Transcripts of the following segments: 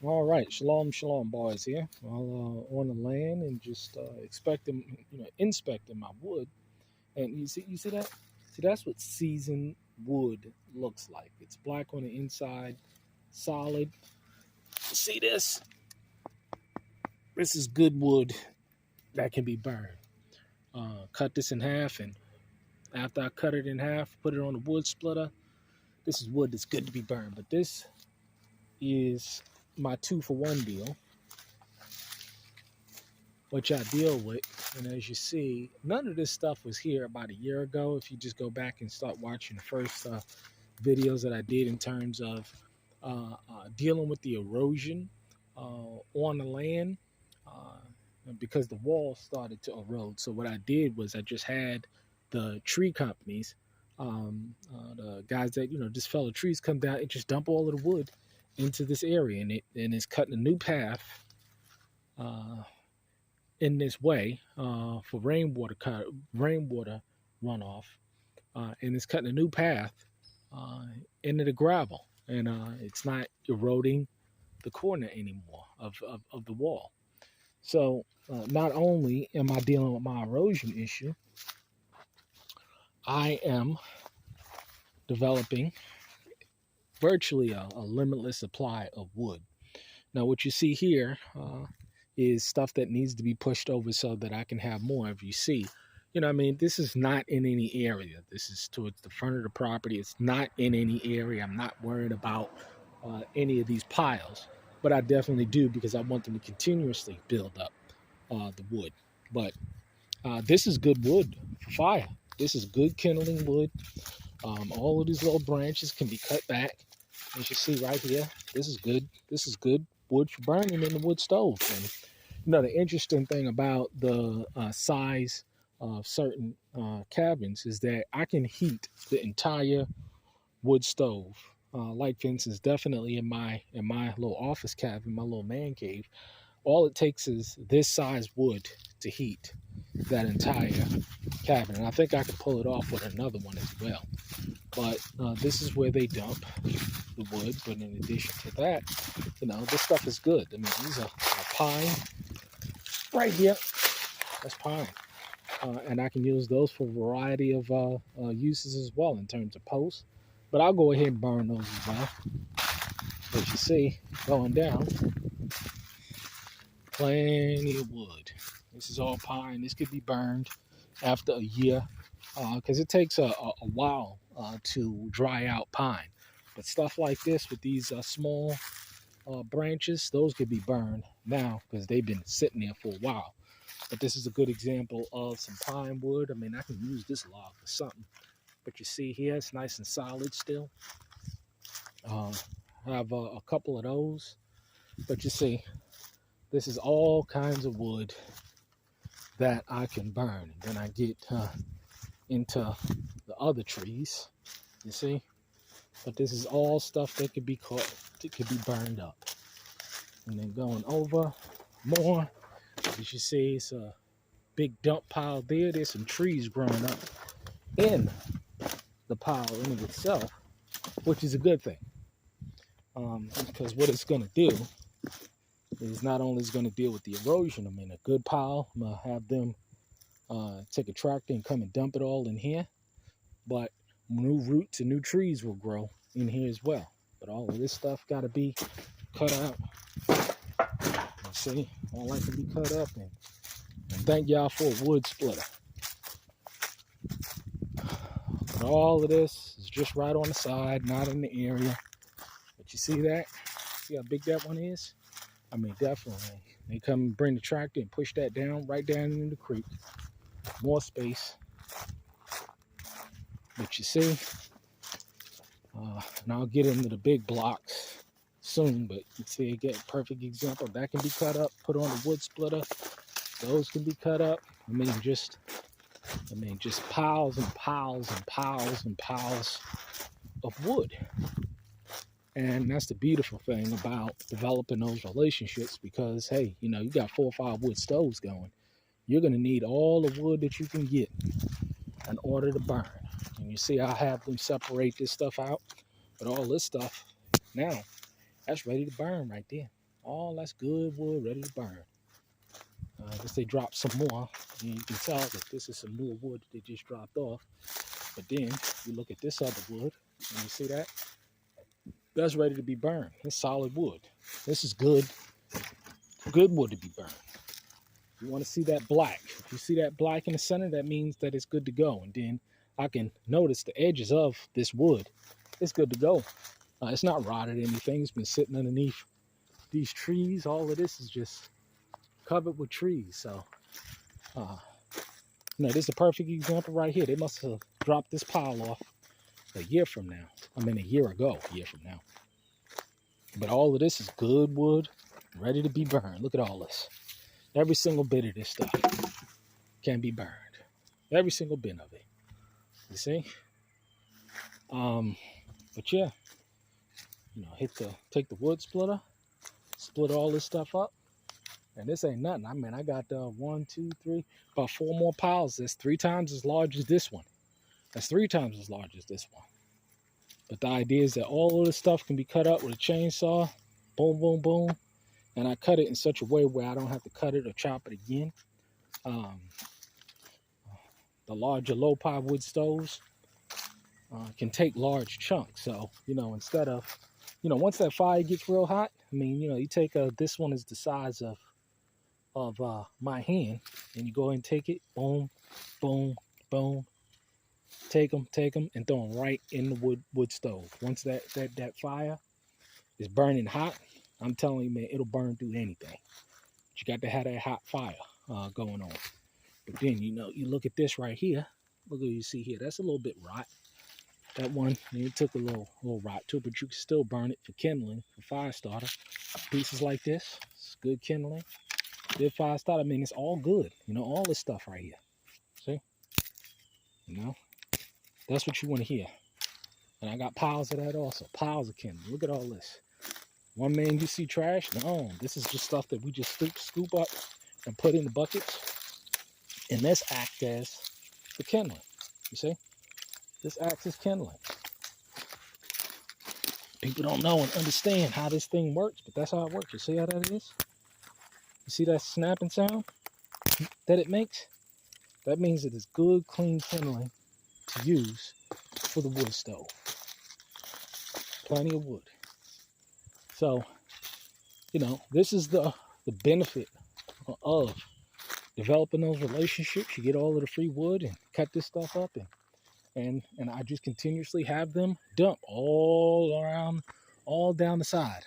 All right, shalom, shalom, boys. Here, on the land and just expecting, inspecting my wood. And you see that? See, that's what seasoned wood looks like. It's black on the inside, solid. See this? This is good wood that can be burned. Cut this in half, and after I cut it in half, put it on the wood splitter. This is wood that's good to be burned. But this is my 2-for-1 deal, which I deal with. And as you see, none of this stuff was here about a year ago. If you just go back and start watching the first videos that I did in terms of dealing with the erosion on the land, because the wall started to erode. So what I did was I just had the tree companies, the guys that just fellow trees, come down and just dump all of the wood into this area, and it's cutting a new path uh, in this way for rainwater runoff, and it's cutting a new path uh, into the gravel, and it's not eroding the corner anymore of the wall. So not only am I dealing with my erosion issue, I am developing virtually a limitless supply of wood. Now, what you see here is stuff that needs to be pushed over so that I can have more. If you see, this is not in any area. This is towards the front of the property. It's not in any area. I'm not worried about any of these piles, but I definitely do because I want them to continuously build up the wood. But this is good wood for fire. This is good kindling wood. All of these little branches can be cut back. As you see right here, this is good. This is good wood for burning in the wood stove. And the interesting thing about the size of certain cabins is that I can heat the entire wood stove. Like for instance, definitely in my little office cabin, my little man cave, all it takes is this size wood to heat that entire cabin. And I think I could pull it off with another one as well. But this is where they dump the wood. But in addition to that, this stuff is good. I mean, these are pine right here. That's pine. And I can use those for a variety of uses as well in terms of posts. But I'll go ahead and burn those as well. As you see, going down, plenty of wood. This is all pine. This could be burned after a year because it takes a while to dry out pine. But stuff like this with these small branches, those could be burned now because they've been sitting there for a while. But this is a good example of some pine wood. I mean, I can use this log for something. But you see here, it's nice and solid still. I have a couple of those. But you see, this is all kinds of wood that I can burn. And then I get into the other trees, you see. But this is all stuff that could be caught, it could be burned up. And then going over more, as you see, it's a big dump pile there. There's some trees growing up in the pile in of itself, which is a good thing. Because what it's going to do is not only is going to deal with the erosion. I mean, a good pile, I'm going to have them take a tractor and come and dump it all in here. But new roots and new trees will grow in here as well. But all of this stuff got to be cut out. You see, all that can be cut up. And thank y'all for a wood splitter. But all of this is just right on the side, not in the area. But you see that? See how big that one is? I mean, definitely. They come and bring the tractor and push that down, right down into the creek. More space. But you see, and I'll get into the big blocks soon, but you see, again, perfect example. That can be cut up, put on a wood splitter. Those can be cut up. I mean, just piles and piles and piles and piles of wood. And that's the beautiful thing about developing those relationships because, hey, you got 4 or 5 wood stoves going. You're going to need all the wood that you can get in order to burn. And you see, I have them separate this stuff out. But all this stuff, now, that's ready to burn right there. All that's good wood ready to burn. I guess they dropped some more. And you can tell that this is some more wood that they just dropped off. But then you look at this other wood, and you see that? That's ready to be burned. It's solid wood. This is good wood to be burned. You want to see that black. If you see that black in the center, that means that it's good to go. And then I can notice the edges of this wood. It's good to go. It's not rotted or anything. It's been sitting underneath these trees. All of this is just covered with trees. So, this is a perfect example right here. They must have dropped this pile off a year from now. I mean, a year ago, a year from now. But all of this is good wood, ready to be burned. Look at all this. Every single bit of this stuff can be burned. Every single bit of it. You see? But yeah, take the wood splitter, split all this stuff up. And this ain't nothing. I mean, I got 1, 2, 3, about 4 more piles. That's 3 times as large as this one. That's 3 times as large as this one. But the idea is that all of this stuff can be cut up with a chainsaw. Boom, boom, boom. And I cut it in such a way where I don't have to cut it or chop it again. The larger low-power wood stoves can take large chunks. So, instead of, once that fire gets real hot, I mean, you take this one is the size of my hand, and you go ahead and take it, boom, boom, boom, take them, and throw them right in the wood stove. Once that fire is burning hot, I'm telling you, man, it'll burn through anything. But you got to have that hot fire going on. But then, you look at this right here. Look what you see here. That's a little bit rot. That one, it took a little rot to it, but you can still burn it for kindling, for fire starter. Pieces like this, it's good kindling. Good fire starter. I mean, it's all good. All this stuff right here. See? That's what you want to hear. And I got piles of that also. Piles of kindling. Look at all this. One man, you see trash? No, this is just stuff that we just scoop up and put in the buckets. And this acts as the kindling. You see? This acts as kindling. People don't know and understand how this thing works, but that's how it works. You see how that is? You see that snapping sound that it makes? That means it is good, clean kindling to use for the wood stove. Plenty of wood. So, this is the benefit of developing those relationships. You get all of the free wood and cut this stuff up, and I just continuously have them dump all around, all down the side.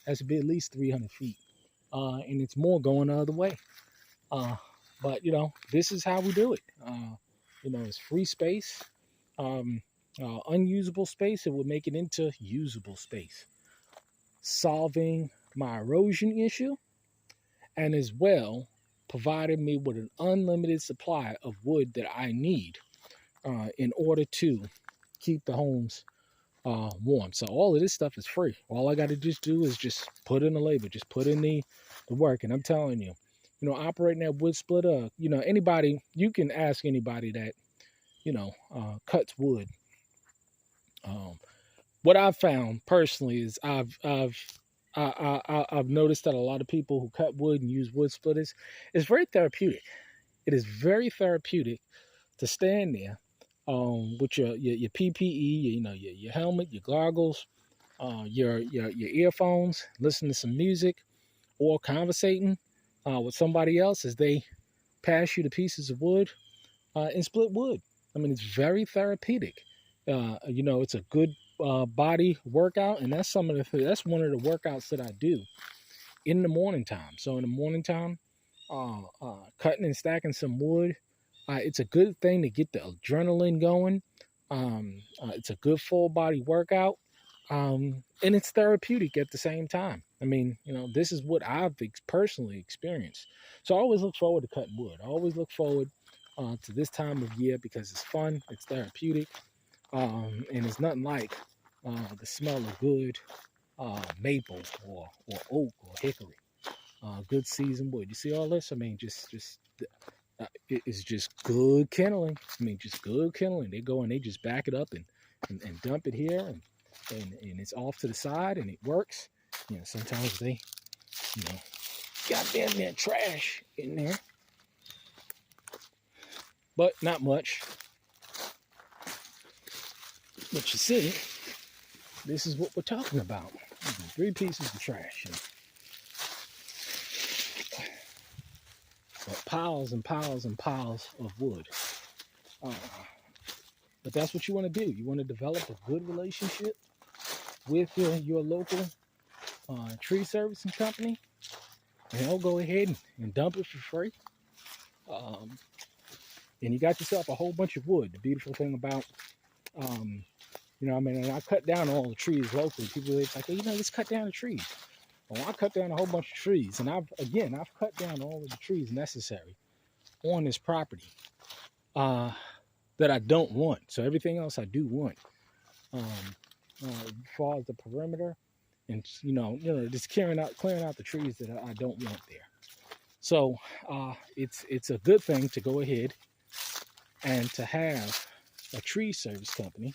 Has to be at least 300 feet. And it's more going the other way. But, this is how we do it. It's free space, unusable space. It would make it into usable space. Solving my erosion issue, and as well provided me with an unlimited supply of wood that I need in order to keep the homes warm. So all of this stuff is free. All I got to just do is just put in the labor, just put in the work. And I'm telling you, operating that wood splitter, anybody, you can ask anybody that, cuts wood. What I've found personally is I've noticed that a lot of people who cut wood and use wood splitters, it's very therapeutic. It is very therapeutic to stand there with your PPE, your helmet, your goggles, your earphones, listen to some music, or conversating with somebody else as they pass you the pieces of wood and split wood. I mean, it's very therapeutic. It's a good body workout, and that's one of the workouts that I do in the morning time. So in the morning time, cutting and stacking some wood, it's a good thing to get the adrenaline going. It's a good full body workout, and it's therapeutic at the same time. I mean, this is what I've personally experienced. So I always look forward to cutting wood. I always look forward to this time of year because it's fun, it's therapeutic, and it's nothing like the smell of good maple or oak or hickory, good seasoned wood. You see all this? I mean, it's just good kindling. I mean, just good kindling. They go and they just back it up and dump it here, and it's off to the side, and it works. You know, sometimes they, you know, goddamn that trash in there, but not much. But you see, this is what we're talking about. 3 pieces of trash. But piles and piles and piles of wood. But that's what you want to do. You want to develop a good relationship with your local tree servicing company. And they'll go ahead and dump it for free. And you got yourself a whole bunch of wood. The beautiful thing about, you know, I mean, and I cut down all the trees locally. People are like, well, you know, let's cut down the trees. Well, I cut down a whole bunch of trees. And I've cut down all of the trees necessary on this property that I don't want. So everything else I do want. As far as the perimeter and, you know, just clearing out the trees that I don't want there. So it's a good thing to go ahead and to have a tree service company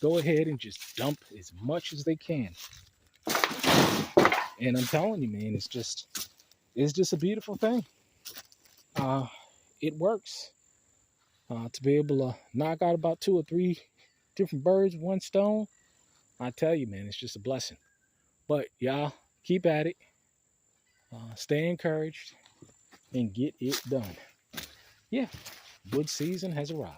go ahead and just dump as much as they can. And I'm telling you, man, it's just a beautiful thing. It works to be able to knock out about 2 or 3 different birds with one stone. I tell you, man, it's just a blessing. But y'all keep at it, stay encouraged, and get it done. Yeah, wood season has arrived.